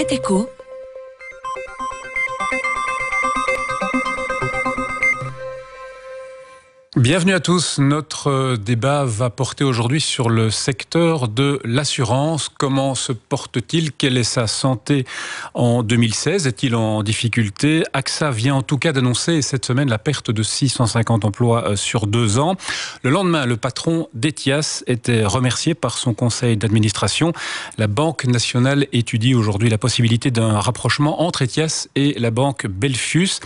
C'est Écho. Bienvenue à tous. Notre débat va porter aujourd'hui sur le secteur de l'assurance. Comment se porte-t-il? Quelle est sa santé en 2016? Est-il en difficulté? AXA vient en tout cas d'annoncer cette semaine la perte de 650 emplois sur 2 ans. Le lendemain, le patron d'Etias était remercié par son conseil d'administration. La Banque nationale étudie aujourd'hui la possibilité d'un rapprochement entre Etias et la banque Belfius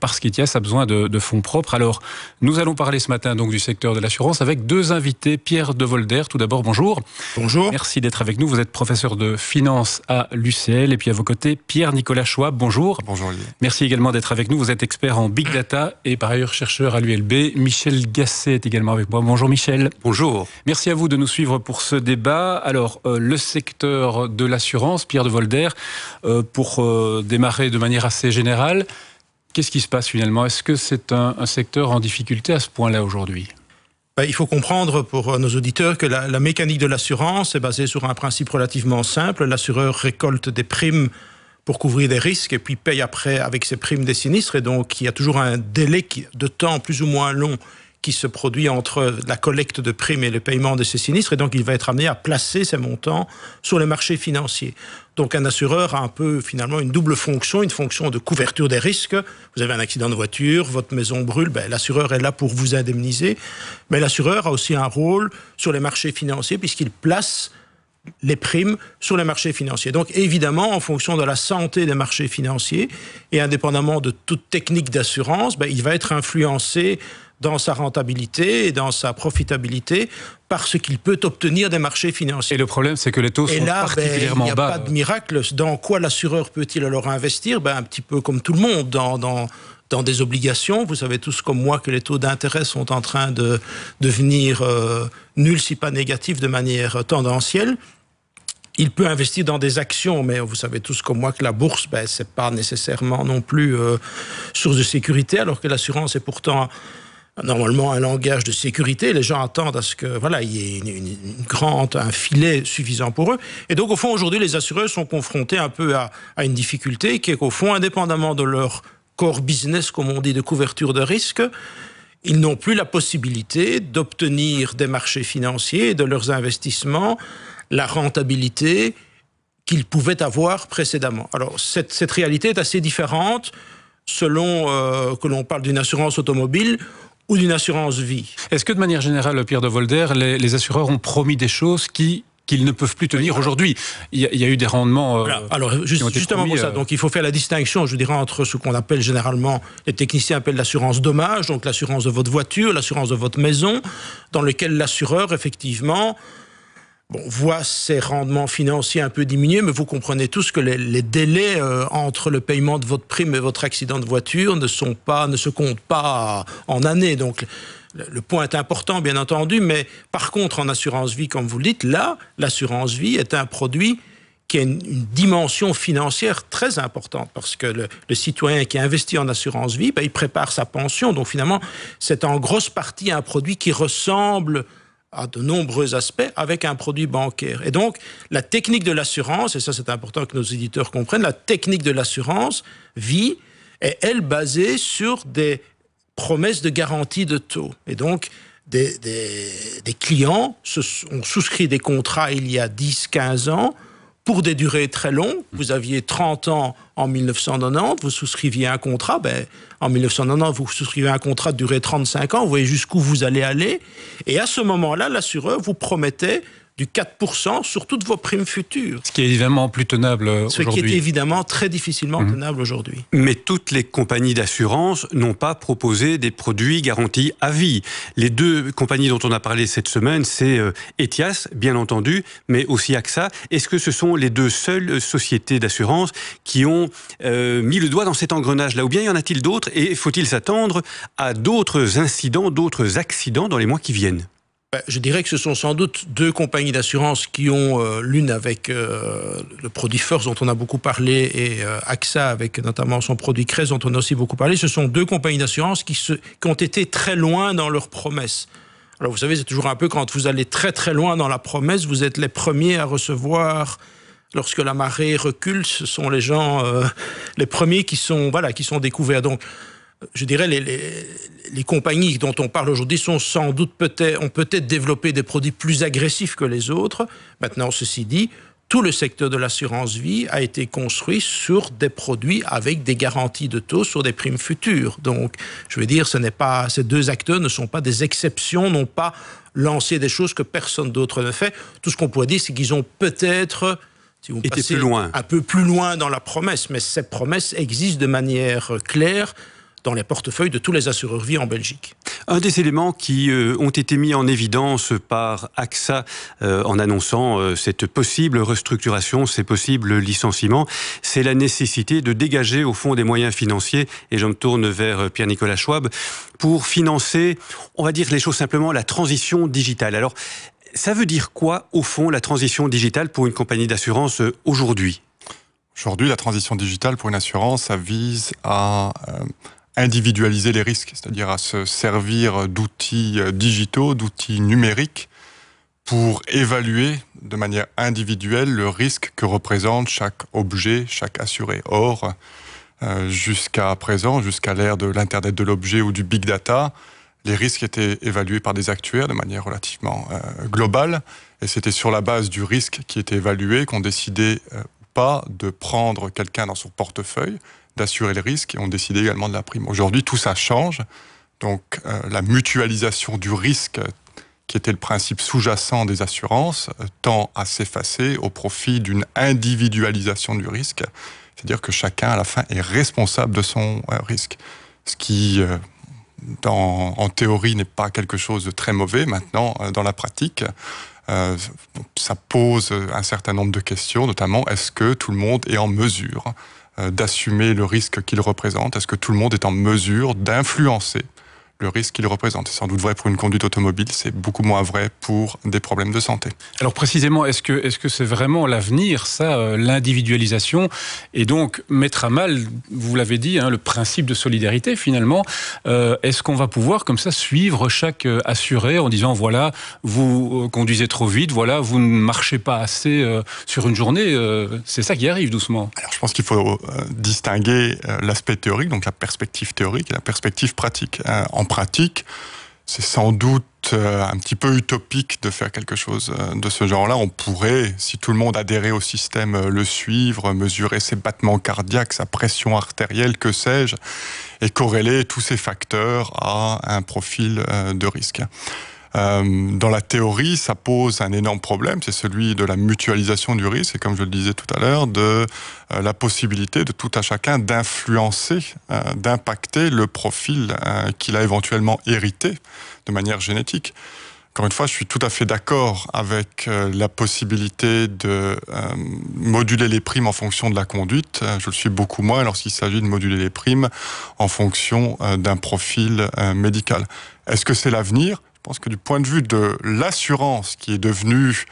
parce qu'Etias a besoin de fonds propres. Alors, nous allons parler ce matin donc du secteur de l'assurance avec 2 invités. Pierre Devolder, tout d'abord, bonjour. Bonjour. Merci d'être avec nous. Vous êtes professeur de finance à l'UCL. Et puis à vos côtés, Pierre-Nicolas Schwab, bonjour. Bonjour Olivier. Merci également d'être avec nous. Vous êtes expert en Big Data et par ailleurs chercheur à l'ULB. Michel Gasset est également avec moi. Bonjour Michel. Bonjour. Merci à vous de nous suivre pour ce débat. Alors, le secteur de l'assurance, Pierre Devolder, pour démarrer de manière assez générale, qu'est-ce qui se passe finalement? Est-ce que c'est un secteur en difficulté à ce point-là aujourd'hui? Il faut comprendre pour nos auditeurs que la mécanique de l'assurance est basée sur un principe relativement simple. L'assureur récolte des primes pour couvrir des risques et puis paye après avec ces primes des sinistres. Et donc, il y a toujours un délai de temps plus ou moins long qui se produit entre la collecte de primes et le paiement de ces sinistres. Et donc, il va être amené à placer ces montants sur les marchés financiers. Donc, un assureur a un peu, finalement, une double fonction, une fonction de couverture des risques. Vous avez un accident de voiture, votre maison brûle, l'assureur est là pour vous indemniser. Mais l'assureur a aussi un rôle sur les marchés financiers puisqu'il place les primes sur les marchés financiers. Donc, évidemment, en fonction de la santé des marchés financiers et indépendamment de toute technique d'assurance, il va être influencé dans sa rentabilité et dans sa profitabilité par ce qu'il peut obtenir des marchés financiers. Et le problème, c'est que les taux sont particulièrement bas. Il n'y a pas de miracle. Dans quoi l'assureur peut-il alors investir? Un petit peu comme tout le monde, dans des obligations. Vous savez tous comme moi que les taux d'intérêt sont en train de devenir nuls, si pas négatifs, de manière tendancielle. Il peut investir dans des actions, mais vous savez tous comme moi que la bourse, c'est pas nécessairement non plus source de sécurité, alors que l'assurance est pourtant normalement un langage de sécurité. Les gens attendent à ce que il y ait un filet suffisant pour eux. Et donc, au fond, aujourd'hui, les assureurs sont confrontés un peu à une difficulté qui est qu'au fond, indépendamment de leur core business, comme on dit, de couverture de risque, ils n'ont plus la possibilité d'obtenir des marchés financiers et de leurs investissements la rentabilité qu'ils pouvaient avoir précédemment. Alors, cette réalité est assez différente selon que l'on parle d'une assurance automobile ou d'une assurance vie. Est-ce que de manière générale, Pierre Devolder, les assureurs ont promis des choses qu'ils ne peuvent plus tenir aujourd'hui? Il y a eu des rendements Alors, justement pour ça, donc il faut faire la distinction, je dirais, entre ce qu'on appelle généralement, les techniciens appellent l'assurance dommage, donc l'assurance de votre voiture, l'assurance de votre maison, dans lequel l'assureur, effectivement, voit ses rendements financiers un peu diminuer, mais vous comprenez tous que les délais entre le paiement de votre prime et votre accident de voiture ne se comptent pas en années. Donc, le point est important, bien entendu, mais par contre, en assurance vie, comme vous le dites, là, l'assurance vie est un produit qui a une dimension financière très importante, parce que le citoyen qui investit en assurance vie, il prépare sa pension. Donc, finalement, c'est en grosse partie un produit qui ressemble à de nombreux aspects avec un produit bancaire. Et donc, la technique de l'assurance, et ça c'est important que nos éditeurs comprennent, la technique de l'assurance vie est, elle, basée sur des promesses de garantie de taux. Et donc, des clients ont souscrit des contrats il y a 10-15 ans pour des durées très longues. Vous aviez 30 ans en 1990, vous souscriviez un contrat. En 1990, vous souscrivez un contrat de durée 35 ans. Vous voyez jusqu'où vous allez aller. Et à ce moment-là, l'assureur vous promettait du 4% sur toutes vos primes futures. Ce qui est évidemment plus tenable aujourd'hui. Ce qui est évidemment très difficilement tenable aujourd'hui. Mais toutes les compagnies d'assurance n'ont pas proposé des produits garantis à vie. Les 2 compagnies dont on a parlé cette semaine, c'est Etias, bien entendu, mais aussi AXA. Est-ce que ce sont les 2 seules sociétés d'assurance qui ont mis le doigt dans cet engrenage-là? Ou bien y en a-t-il d'autres? Et faut-il s'attendre à d'autres incidents, d'autres accidents dans les mois qui viennent? Je dirais que ce sont sans doute 2 compagnies d'assurance qui ont, l'une avec le produit First dont on a beaucoup parlé et AXA avec notamment son produit Crest dont on a aussi beaucoup parlé. Ce sont 2 compagnies d'assurance qui ont été très loin dans leurs promesses. Alors vous savez, c'est toujours un peu quand vous allez très très loin dans la promesse, vous êtes les premiers à recevoir lorsque la marée recule, ce sont les gens, les premiers qui sont découverts. Donc, je dirais, les compagnies dont on parle aujourd'hui sont sans doute ont peut-être développé des produits plus agressifs que les autres. Maintenant, ceci dit, tout le secteur de l'assurance vie a été construit sur des produits avec des garanties de taux sur des primes futures. Donc, je veux dire, ces deux acteurs ne sont pas des exceptions, n'ont pas lancé des choses que personne d'autre ne fait. Tout ce qu'on pourrait dire, c'est qu'ils ont peut-être un peu plus loin dans la promesse, mais cette promesse existe de manière claire dans les portefeuilles de tous les assureurs vie en Belgique. Un des éléments qui ont été mis en évidence par AXA en annonçant cette possible restructuration, ces possibles licenciements, c'est la nécessité de dégager au fond des moyens financiers, et je me tourne vers Pierre-Nicolas Schwab, pour financer, on va dire les choses simplement, la transition digitale. Alors, ça veut dire quoi, au fond, la transition digitale pour une compagnie d'assurance aujourd'hui ? Aujourd'hui, la transition digitale pour une assurance, ça vise à individualiser les risques, c'est-à-dire à se servir d'outils digitaux, d'outils numériques pour évaluer de manière individuelle le risque que représente chaque objet, chaque assuré. Or, jusqu'à présent, jusqu'à l'ère de l'Internet de l'objet ou du Big Data, les risques étaient évalués par des actuaires de manière relativement globale, et c'était sur la base du risque qui était évalué qu'on décidait ou pas de prendre quelqu'un dans son portefeuille, d'assurer les risques, et on décidait également de la prime. Aujourd'hui, tout ça change. Donc, la mutualisation du risque, qui était le principe sous-jacent des assurances, tend à s'effacer au profit d'une individualisation du risque. C'est-à-dire que chacun, à la fin, est responsable de son risque. Ce qui, en théorie, n'est pas quelque chose de très mauvais. Maintenant, dans la pratique, ça pose un certain nombre de questions, notamment, est-ce que tout le monde est en mesure d'assumer le risque qu'il représente? Est-ce que tout le monde est en mesure d'influencer le risque qu'il représente? C'est sans doute vrai pour une conduite automobile, c'est beaucoup moins vrai pour des problèmes de santé. Alors précisément, est-ce que c'est vraiment l'avenir, ça, l'individualisation, et donc mettre à mal, vous l'avez dit, le principe de solidarité finalement? Est-ce qu'on va pouvoir comme ça suivre chaque assuré en disant voilà, vous conduisez trop vite, voilà, vous ne marchez pas assez sur une journée? C'est ça qui arrive doucement. Alors je pense qu'il faut distinguer l'aspect théorique, donc la perspective théorique, et la perspective pratique. En pratique, c'est sans doute un petit peu utopique de faire quelque chose de ce genre-là. On pourrait, si tout le monde adhérait au système, le suivre, mesurer ses battements cardiaques, sa pression artérielle, que sais-je, et corréler tous ces facteurs à un profil de risque. Dans la théorie, ça pose un énorme problème, c'est celui de la mutualisation du risque, et comme je le disais tout à l'heure, de la possibilité de tout à chacun d'influencer, d'impacter le profil qu'il a éventuellement hérité de manière génétique. Encore une fois, je suis tout à fait d'accord avec la possibilité de moduler les primes en fonction de la conduite. Je le suis beaucoup moins lorsqu'il s'agit de moduler les primes en fonction d'un profil médical. Est-ce que c'est l'avenir ? Je pense que du point de vue de l'assurance qui est devenue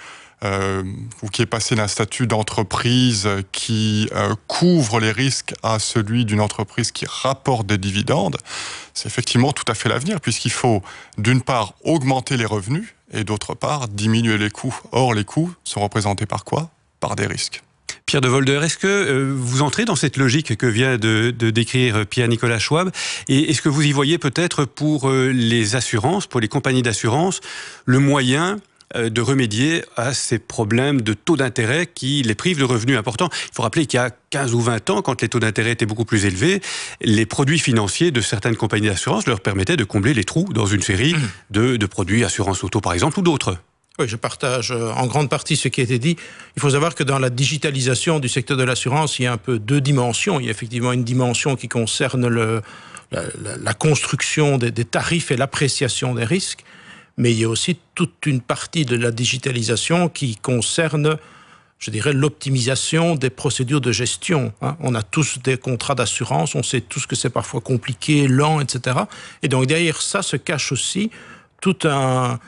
ou qui est passée d'un statut d'entreprise qui couvre les risques à celui d'une entreprise qui rapporte des dividendes, c'est effectivement tout à fait l'avenir, puisqu'il faut d'une part augmenter les revenus et d'autre part diminuer les coûts. Or, les coûts sont représentés par quoi? Par des risques. Pierre de Volder, est-ce que vous entrez dans cette logique que vient de décrire Pierre-Nicolas Schwab, et est-ce que vous y voyez peut-être pour les assurances, pour les compagnies d'assurance, le moyen de remédier à ces problèmes de taux d'intérêt qui les privent de revenus importants? Il faut rappeler qu'il y a 15 ou 20 ans, quand les taux d'intérêt étaient beaucoup plus élevés, les produits financiers de certaines compagnies d'assurance leur permettaient de combler les trous dans une série de produits, assurance auto par exemple, ou d'autres. Oui, je partage en grande partie ce qui a été dit. Il faut savoir que dans la digitalisation du secteur de l'assurance, il y a un peu deux dimensions. Il y a effectivement une dimension qui concerne la construction des tarifs et l'appréciation des risques, mais il y a aussi toute une partie de la digitalisation qui concerne, je dirais, l'optimisation des procédures de gestion. On a tous des contrats d'assurance, on sait tous que c'est parfois compliqué, lent, etc. Et donc derrière ça se cache aussi tout un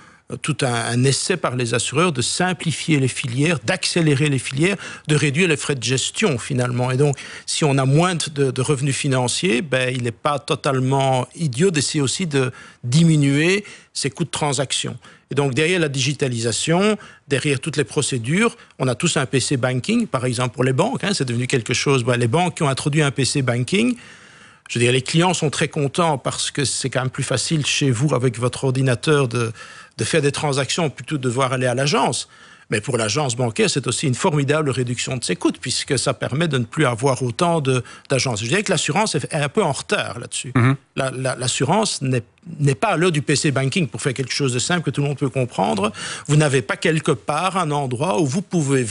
tout un essai par les assureurs de simplifier les filières, d'accélérer les filières, de réduire les frais de gestion finalement. Et donc, si on a moins de revenus financiers, il n'est pas totalement idiot d'essayer aussi de diminuer ses coûts de transaction. Et donc, derrière la digitalisation, derrière toutes les procédures, on a tous un PC banking, par exemple pour les banques, c'est devenu quelque chose. Les banques qui ont introduit un PC banking, je veux dire, les clients sont très contents parce que c'est quand même plus facile chez vous, avec votre ordinateur, de faire des transactions plutôt que de devoir aller à l'agence. Mais pour l'agence bancaire, c'est aussi une formidable réduction de ses coûts, puisque ça permet de ne plus avoir autant d'agences. Je dirais que l'assurance est un peu en retard là-dessus. L'assurance n'est pas à l'heure du PC banking, pour faire quelque chose de simple que tout le monde peut comprendre. Vous n'avez pas quelque part un endroit où vous pouvez,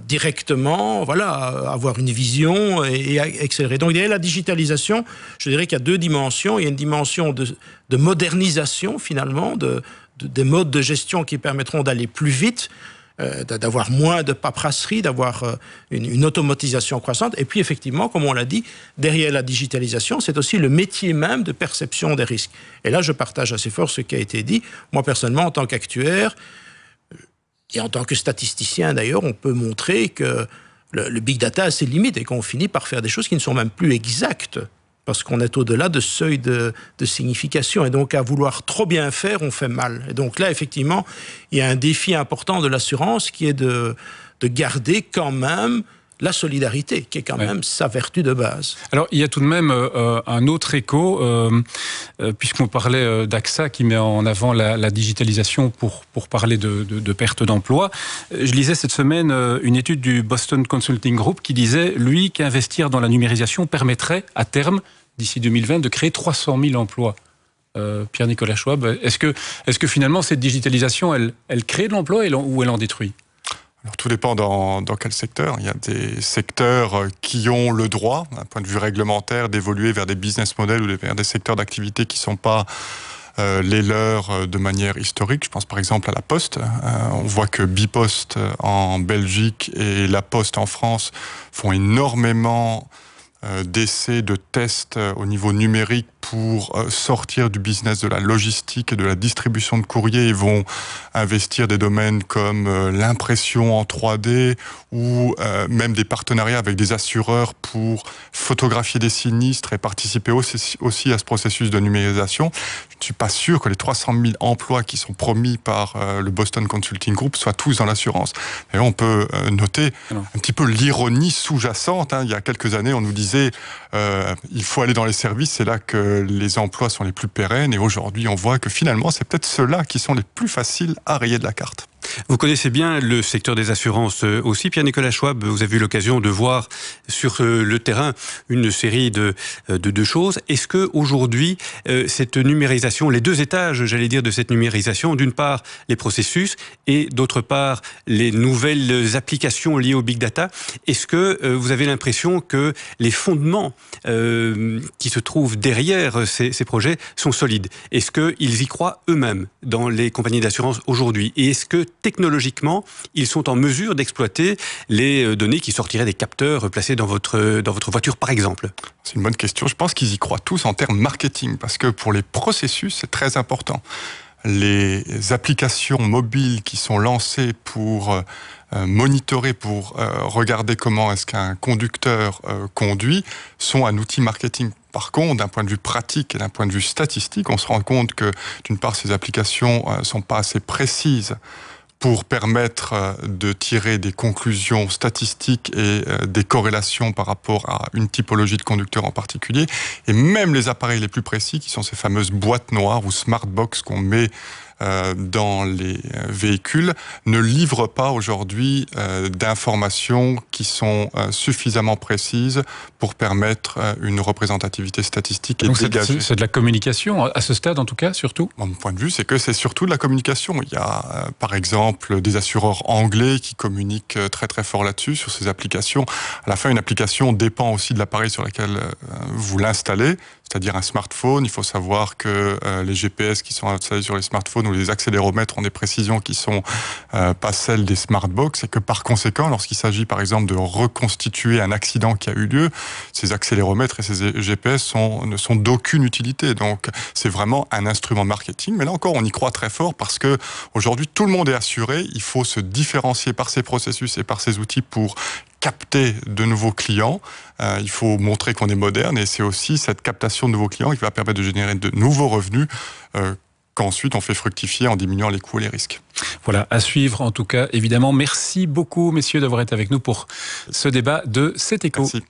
directement, avoir une vision et accélérer. Donc, derrière la digitalisation, je dirais qu'il y a deux dimensions. Il y a une dimension de modernisation, finalement, des modes de gestion qui permettront d'aller plus vite, d'avoir moins de paperasserie, d'avoir une automatisation croissante. Et puis, effectivement, comme on l'a dit, derrière la digitalisation, c'est aussi le métier même de perception des risques. Et là, je partage assez fort ce qui a été dit. Moi, personnellement, en tant qu'actuaire, et en tant que statisticien, d'ailleurs, on peut montrer que le big data a ses limites et qu'on finit par faire des choses qui ne sont même plus exactes, parce qu'on est au-delà de seuil de signification. Et donc, à vouloir trop bien faire, on fait mal. Et donc là, effectivement, il y a un défi important de l'assurance qui est de garder quand même la solidarité, qui est quand même sa vertu de base. Alors, il y a tout de même un autre écho, puisqu'on parlait d'AXA qui met en avant la digitalisation pour parler de perte d'emploi. Je lisais cette semaine une étude du Boston Consulting Group qui disait, lui, qu'investir dans la numérisation permettrait, à terme, d'ici 2020, de créer 300 000 emplois. Pierre-Nicolas Schwab, est-ce que finalement, cette digitalisation, elle crée de l'emploi ou elle en détruit ? Alors, tout dépend dans quel secteur. Il y a des secteurs qui ont le droit, d'un point de vue réglementaire, d'évoluer vers des business models ou vers des secteurs d'activité qui ne sont pas les leurs de manière historique. Je pense par exemple à la Poste. On voit que Bipost en Belgique et La Poste en France font énormément d'essais, de tests au niveau numérique pour sortir du business de la logistique et de la distribution de courrier. Ils vont investir des domaines comme l'impression en 3D ou même des partenariats avec des assureurs pour photographier des sinistres et participer aussi à ce processus de numérisation. Je ne suis pas sûr que les 300 000 emplois qui sont promis par le Boston Consulting Group soient tous dans l'assurance. Et on peut noter un petit peu l'ironie sous-jacente. Il y a quelques années, on nous disait il faut aller dans les services, c'est là que les emplois sont les plus pérennes. Et aujourd'hui, on voit que finalement, c'est peut-être ceux-là qui sont les plus faciles à rayer de la carte. Vous connaissez bien le secteur des assurances aussi, Pierre-Nicolas Schwab. Vous avez eu l'occasion de voir sur le terrain une série de choses. Est-ce que aujourd'hui, cette numérisation, les deux étages, j'allais dire, de cette numérisation, d'une part les processus et d'autre part les nouvelles applications liées au big data, est-ce que vous avez l'impression que les fondements qui se trouvent derrière ces projets sont solides? Est-ce qu'ils y croient eux-mêmes dans les compagnies d'assurance aujourd'hui? Et est-ce que technologiquement, ils sont en mesure d'exploiter les données qui sortiraient des capteurs placés dans votre voiture, par exemple? C'est une bonne question. Je pense qu'ils y croient tous en termes marketing, parce que pour les processus, c'est très important. Les applications mobiles qui sont lancées pour monitorer, pour regarder comment est-ce qu'un conducteur conduit, sont un outil marketing. Par contre, d'un point de vue pratique et d'un point de vue statistique, on se rend compte que, d'une part, ces applications ne sont pas assez précises pour permettre de tirer des conclusions statistiques et des corrélations par rapport à une typologie de conducteur en particulier. Et même les appareils les plus précis, qui sont ces fameuses boîtes noires ou smart box qu'on met dans les véhicules, ne livrent pas aujourd'hui d'informations qui sont suffisamment précises pour permettre une représentativité statistique. Donc c'est de la communication, à ce stade en tout cas, surtout? Mon point de vue, c'est que c'est surtout de la communication. Il y a par exemple des assureurs anglais qui communiquent très très fort là-dessus, sur ces applications. À la fin, une application dépend aussi de l'appareil sur lequel vous l'installez. c'est-à-dire un smartphone. Il faut savoir que les GPS qui sont installés sur les smartphones ou les accéléromètres ont des précisions qui sont pas celles des smartbox, et que par conséquent, lorsqu'il s'agit par exemple de reconstituer un accident qui a eu lieu, ces accéléromètres et ces GPS ne sont d'aucune utilité. Donc c'est vraiment un instrument de marketing. Mais là encore, on y croit très fort parce que aujourd'hui tout le monde est assuré. Il faut se différencier par ces processus et par ces outils pour capter de nouveaux clients. Il faut montrer qu'on est moderne, et c'est aussi cette captation de nouveaux clients qui va permettre de générer de nouveaux revenus qu'ensuite on fait fructifier en diminuant les coûts et les risques. Voilà, à suivre en tout cas, évidemment. Merci beaucoup, messieurs, d'avoir été avec nous pour ce débat de C'est Éco. Merci.